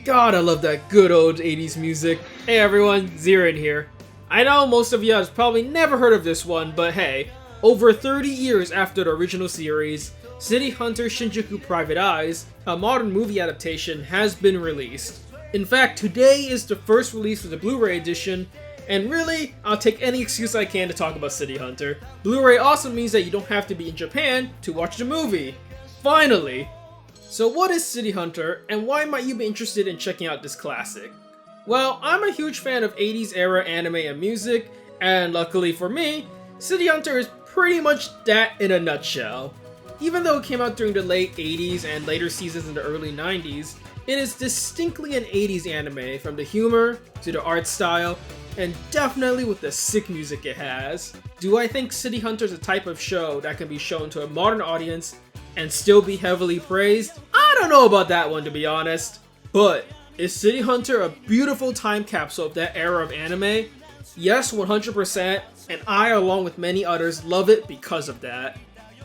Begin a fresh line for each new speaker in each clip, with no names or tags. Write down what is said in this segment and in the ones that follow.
God, I love that good old 80s music. Hey everyone, Zirin here. I know most of you have probably never heard of this one, but hey, over 30 years after the original series, City Hunter Shinjuku Private Eyes, a modern movie adaptation, has been released. In fact, today is the first release of the Blu-ray edition, and really, I'll take any excuse I can to talk about City Hunter. Blu-ray also means that you don't have to be in Japan to watch the movie. Finally! So what is City Hunter, and why might you be interested in checking out this classic? Well, I'm a huge fan of 80s era anime and music, and luckily for me, City Hunter is pretty much that in a nutshell. Even though it came out during the late 80s and later seasons in the early 90s, it is distinctly an 80s anime, from the humor to the art style, and definitely with the sick music it has. Do I think City Hunter is a type of show that can be shown to a modern audience and still be heavily praised? I don't know about that one, to be honest. But is City Hunter a beautiful time capsule of that era of anime? Yes, 100%, and I, along with many others, love it because of that.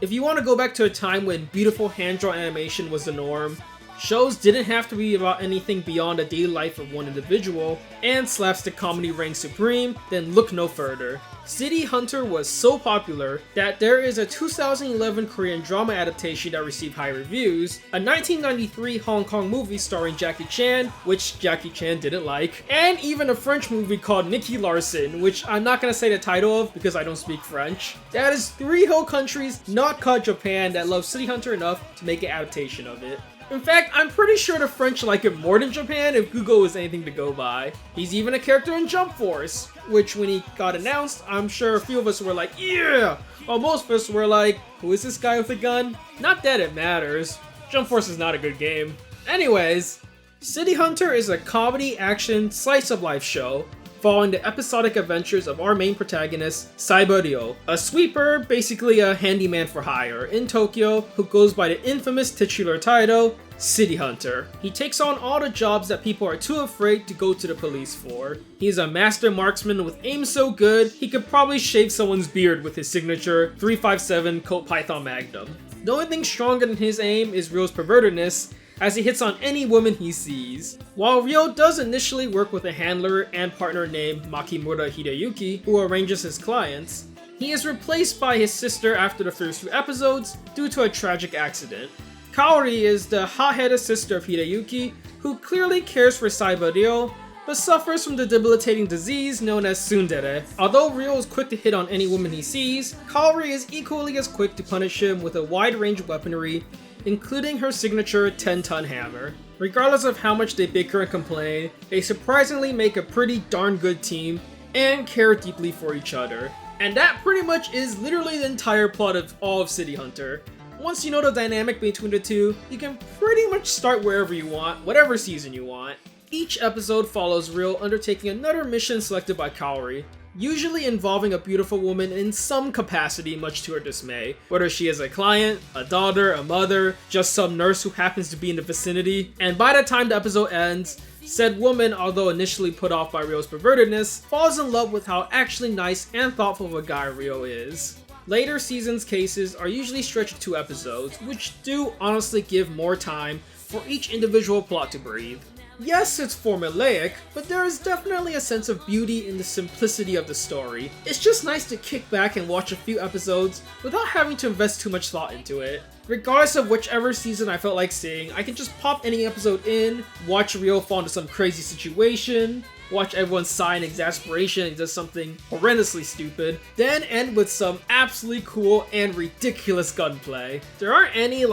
If you want to go back to a time when beautiful hand-drawn animation was the norm, shows didn't have to be about anything beyond the daily life of one individual, and slapstick comedy reigned supreme, then look no further. City Hunter was so popular that there is a 2011 Korean drama adaptation that received high reviews, a 1993 Hong Kong movie starring Jackie Chan, which Jackie Chan didn't like, and even a French movie called Nicky Larson, which I'm not gonna say the title of because I don't speak French. That is 3 whole countries, not called Japan, that love City Hunter enough to make an adaptation of it. In fact, I'm pretty sure the French like it more than Japan if Google is anything to go by. He's even a character in Jump Force, which when he got announced, I'm sure a few of us were like, yeah! While most of us were like, who is this guy with a gun? Not that it matters. Jump Force is not a good game. Anyways, City Hunter is a comedy, action, slice-of-life show following the episodic adventures of our main protagonist, Saibo, a sweeper, basically a handyman for hire, in Tokyo, who goes by the infamous titular title, City Hunter. He takes on all the jobs that people are too afraid to go to the police for. He's a master marksman with aim so good, he could probably shave someone's beard with his signature 357 Colt Python Magnum. The only thing stronger than his aim is Ryo's pervertedness, as he hits on any woman he sees. While Ryo does initially work with a handler and partner named Makimura Hideyuki, who arranges his clients, he is replaced by his sister after the first few episodes due to a tragic accident. Kaori is the hot-headed sister of Hideyuki, who clearly cares for Saibo, but suffers from the debilitating disease known as tsundere. Although Ryo is quick to hit on any woman he sees, Kaori is equally as quick to punish him with a wide range of weaponry, including her signature 10-ton hammer. Regardless of how much they bicker and complain, they surprisingly make a pretty darn good team and care deeply for each other. And that pretty much is literally the entire plot of all of City Hunter. Once you know the dynamic between the two, you can pretty much start wherever you want, whatever season you want. Each episode follows Ryo undertaking another mission selected by Kaori, usually involving a beautiful woman in some capacity, much to her dismay. Whether she is a client, a daughter, a mother, just some nurse who happens to be in the vicinity. And by the time the episode ends, said woman, although initially put off by Ryo's pervertedness, falls in love with how actually nice and thoughtful of a guy Ryo is. Later seasons' cases are usually stretched to 2 episodes, which do honestly give more time for each individual plot to breathe. Yes, it's formulaic, but there is definitely a sense of beauty in the simplicity of the story. It's just nice to kick back and watch a few episodes without having to invest too much thought into it. Regardless of whichever season I felt like seeing, I can just pop any episode in, watch Ryo fall into some crazy situation, watch everyone sigh in exasperation and does something horrendously stupid, then end with some absolutely cool and ridiculous gunplay. There aren't any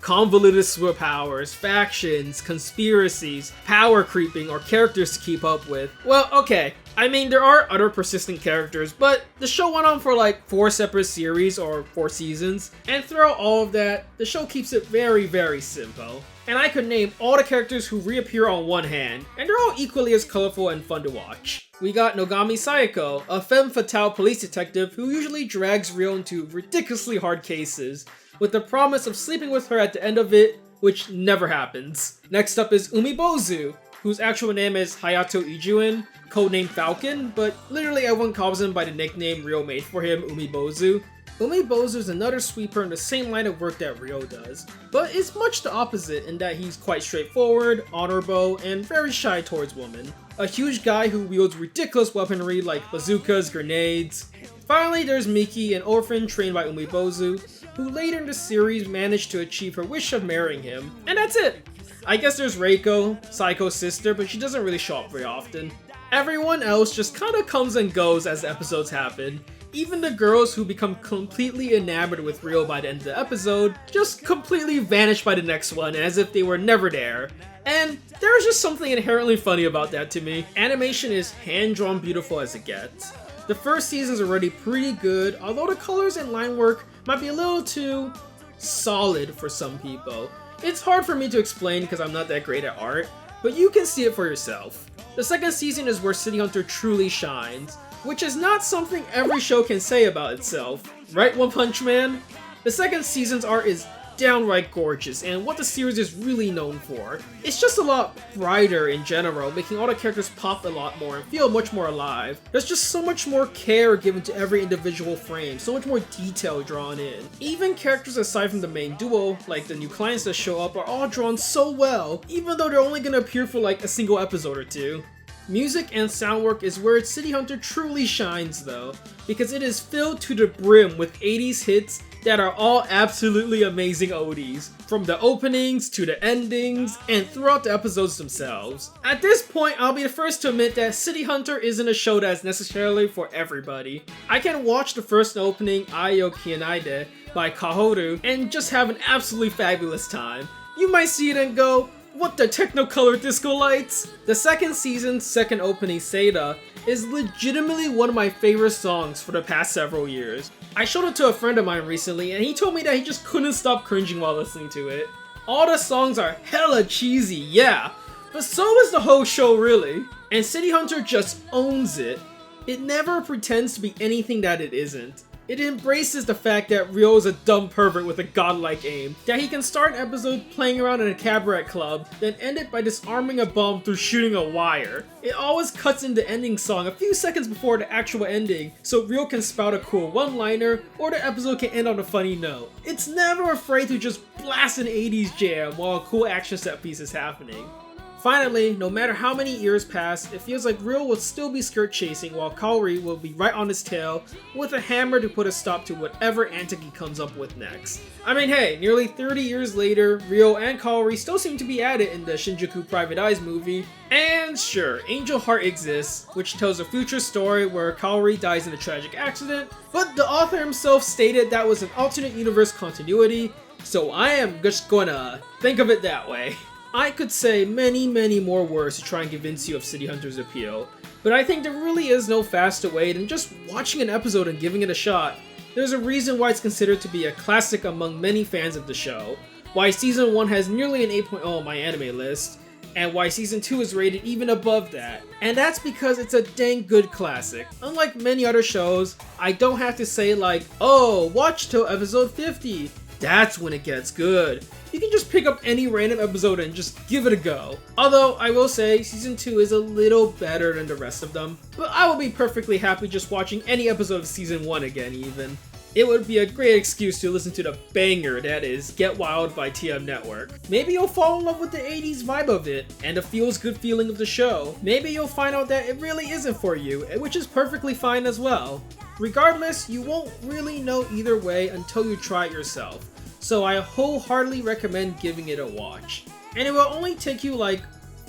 convoluted superpowers, factions, conspiracies, power creeping, or characters to keep up with. Well, okay, I mean there are other persistent characters, but the show went on for 4 separate series or 4 seasons, and throughout all of that, the show keeps it very, very simple. And I could name all the characters who reappear on one hand, and they're all equally as colorful and fun to watch. We got Nogami Sayako, a femme fatale police detective who usually drags Ryo into ridiculously hard cases, with the promise of sleeping with her at the end of it, which never happens. Next up is Umibozu, whose actual name is Hayato Ijuin, codenamed Falcon, but literally everyone calls him by the nickname Ryo made for him, Umibozu. Umebozu is another sweeper in the same line of work that Ryo does, but it's much the opposite in that he's quite straightforward, honorable, and very shy towards women. A huge guy who wields ridiculous weaponry like bazookas, grenades. Finally, there's Miki, an orphan trained by Umebozu, who later in the series managed to achieve her wish of marrying him, and that's it! I guess there's Reiko, Saiko's sister, but she doesn't really show up very often. Everyone else just kinda comes and goes as the episodes happen. Even the girls who become completely enamored with Ryo by the end of the episode just completely vanish by the next one as if they were never there. And there's just something inherently funny about that to me. Animation is hand-drawn beautiful as it gets. The first season's already pretty good, although the colors and line work might be a little too solid for some people. It's hard for me to explain because I'm not that great at art, but you can see it for yourself. The second season is where City Hunter truly shines, which is not something every show can say about itself. Right, One Punch Man? The second season's art is downright gorgeous and what the series is really known for. It's just a lot brighter in general, making all the characters pop a lot more and feel much more alive. There's just so much more care given to every individual frame, so much more detail drawn in. Even characters aside from the main duo, like the new clients that show up, are all drawn so well, even though they're only gonna appear for like a single episode or two. Music and sound work is where City Hunter truly shines though, because it is filled to the brim with 80s hits that are all absolutely amazing ODs, from the openings to the endings, and throughout the episodes themselves. At this point, I'll be the first to admit that City Hunter isn't a show that's necessarily for everybody. I can watch the first opening, Ayo Kianaide, by Kahoru, and just have an absolutely fabulous time. You might see it and go, what the Technicolor disco lights? The second season's second opening, Seda, is legitimately one of my favorite songs for the past several years. I showed it to a friend of mine recently and he told me that he just couldn't stop cringing while listening to it. All the songs are hella cheesy, yeah, but so is the whole show really. And City Hunter just owns it. It never pretends to be anything that it isn't. It embraces the fact that Ryo is a dumb pervert with a godlike aim, that he can start an episode playing around in a cabaret club, then end it by disarming a bomb through shooting a wire. It always cuts in the ending song a few seconds before the actual ending, so Ryo can spout a cool one-liner, or the episode can end on a funny note. It's never afraid to just blast an 80s jam while a cool action set piece is happening. Finally, no matter how many years pass, it feels like Ryo will still be skirt chasing while Kaori will be right on his tail with a hammer to put a stop to whatever antic he comes up with next. I mean hey, nearly 30 years later, Ryo and Kaori still seem to be at it in the Shinjuku Private Eyes movie, and sure, Angel Heart exists, which tells a future story where Kaori dies in a tragic accident, but the author himself stated that was an alternate universe continuity, so I am just gonna think of it that way. I could say many more words to try and convince you of City Hunter's appeal, but I think there really is no faster way than just watching an episode and giving it a shot. There's a reason why it's considered to be a classic among many fans of the show, why Season 1 has nearly an 8.0 on my anime list, and why Season 2 is rated even above that. And that's because it's a dang good classic. Unlike many other shows, I don't have to say like, oh, watch till episode 50. That's when it gets good. You can just pick up any random episode and just give it a go. Although, I will say, Season 2 is a little better than the rest of them, but I will be perfectly happy just watching any episode of Season 1 again even. It would be a great excuse to listen to the banger that is Get Wild by TM Network. Maybe you'll fall in love with the 80s vibe of it, and the feels-good feeling of the show. Maybe you'll find out that it really isn't for you, which is perfectly fine as well. Regardless, you won't really know either way until you try it yourself. So I wholeheartedly recommend giving it a watch. And it will only take you like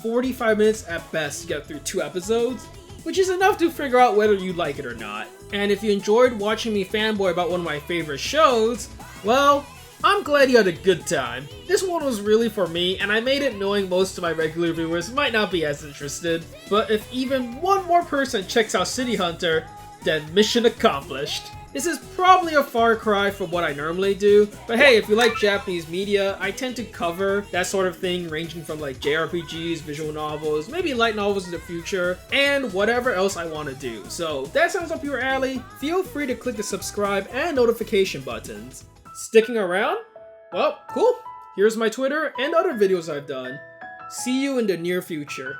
45 minutes at best to get through 2 episodes, which is enough to figure out whether you like it or not. And if you enjoyed watching me fanboy about one of my favorite shows, well, I'm glad you had a good time. This one was really for me, and I made it knowing most of my regular viewers might not be as interested. But if even one more person checks out City Hunter, then mission accomplished. This is probably a far cry from what I normally do, but hey, if you like Japanese media, I tend to cover that sort of thing ranging from like JRPGs, visual novels, maybe light novels in the future, and whatever else I want to do. So if that sounds up your alley, feel free to click the subscribe and notification buttons. Sticking around? Well, cool. Here's my Twitter and other videos I've done. See you in the near future.